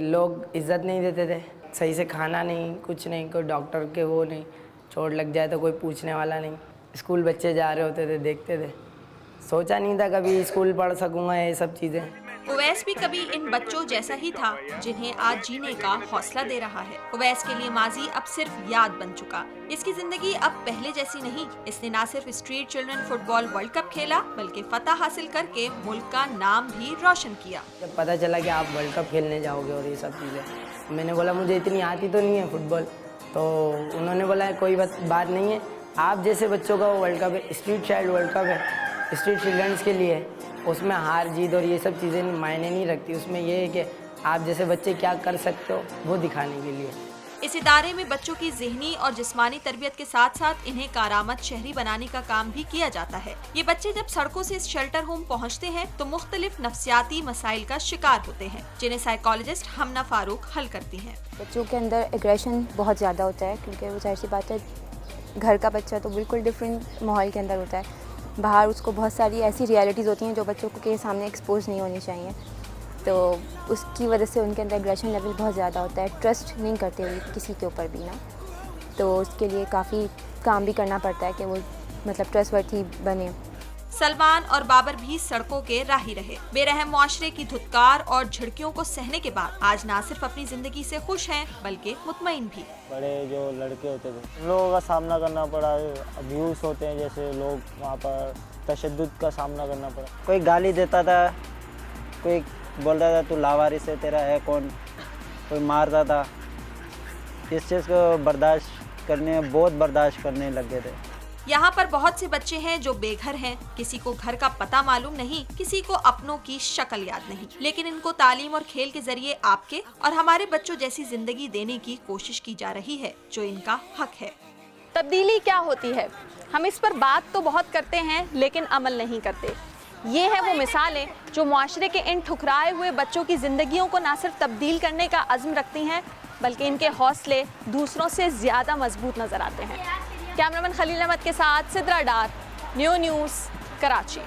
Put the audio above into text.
लोग इज्जत नहीं देते थे, सही से खाना नहीं, कुछ नहीं, कोई डॉक्टर के वो नहीं, चोट लग जाए तो कोई पूछने वाला नहीं। स्कूल बच्चे जा रहे होते थे, देखते थे, सोचा नहीं था कभी स्कूल पढ़ सकूँगा, ये सब चीज़ें। उवैस भी कभी इन बच्चों जैसा ही था जिन्हें आज जीने का हौसला दे रहा है। उवैस के लिए माजी अब सिर्फ याद बन चुका। इसकी जिंदगी अब पहले जैसी नहीं। इसने न सिर्फ street children football world cup खेला बल्कि फतह हासिल करके मुल्क का नाम भी रोशन किया। जब पता चला कि आप वर्ल्ड कप खेलने जाओगे और ये सब चीज़ें, मैंने बोला मुझे इतनी आती तो नहीं है फुटबॉल, तो उन्होंने बोला कोई बात नहीं है, आप जैसे बच्चों का वो वर्ल्ड कप है, स्ट्रीट चाइल्ड वर्ल्ड कप है, स्ट्रीट चिल्ड्रंस के लिए, उसमें हार जीत और ये सब चीज़ें मायने नहीं रखती। उसमें ये है कि आप जैसे बच्चे क्या कर सकते हो वो दिखाने के लिए। इस इदारे में बच्चों की ज़हनी और जिस्मानी तरबियत के साथ साथ इन्हें कारामत शहरी बनाने का काम भी किया जाता है। ये बच्चे जब सड़कों से इस शेल्टर होम पहुंचते हैं तो मुख्तलिफ नफ्सियाती मसाइल का शिकार होते हैं, जिन्हें साइकोलॉजिस्ट हमना फारूक हल करती हैं। बच्चों के अंदर एग्रेशन बहुत ज़्यादा होता है, क्योंकि वो जाहिर सी बात है, घर का बच्चा तो बिल्कुल डिफरेंट माहौल के अंदर होता है। बाहर उसको बहुत सारी ऐसी रियलिटीज़ होती हैं जो बच्चों के सामने एक्सपोज नहीं होनी चाहिए, तो उसकी वजह से उनके अंदर एग्रेशन लेवल बहुत ज़्यादा होता है। ट्रस्ट नहीं करते हुए किसी के ऊपर भी ना, तो उसके लिए काफ़ी काम भी करना पड़ता है कि वो मतलब ट्रस्टवर्थी बने। सलमान और बाबर भी सड़कों के राही रहे। बेरहम मुआशरे की धुतकार और झिड़कियों को सहने के बाद आज ना सिर्फ अपनी जिंदगी से खुश हैं बल्कि मुतमईन भी। बड़े जो लड़के होते थे लोगों का सामना करना पड़ा, अब्यूज़ होते हैं, जैसे लोग वहाँ पर तशद्दुद का सामना करना पड़ा। कोई गाली देता था, कोई बोलता था तू लावारिस है, तेरा है कौन, कोई मारता था। इस चीज़ को बहुत बर्दाश्त करने लग गए थे। यहाँ पर बहुत से बच्चे हैं जो बेघर हैं, किसी को घर का पता मालूम नहीं, किसी को अपनों की शक्ल याद नहीं, लेकिन इनको तालीम और खेल के जरिए आपके और हमारे बच्चों जैसी जिंदगी देने की कोशिश की जा रही है, जो इनका हक है। तब्दीली क्या होती है, हम इस पर बात तो बहुत करते हैं लेकिन अमल नहीं करते। ये है वो मिसालें जो मुआशरे के इन ठुकराए हुए बच्चों की जिंदगियों को न सिर्फ तब्दील करने का अज़्म रखती हैं बल्कि इनके हौसले दूसरों से ज़्यादा मजबूत नजर आते हैं। कैमरामैन खलील अहमद के साथ सिद्रा डार, न्यू न्यूज़, कराची।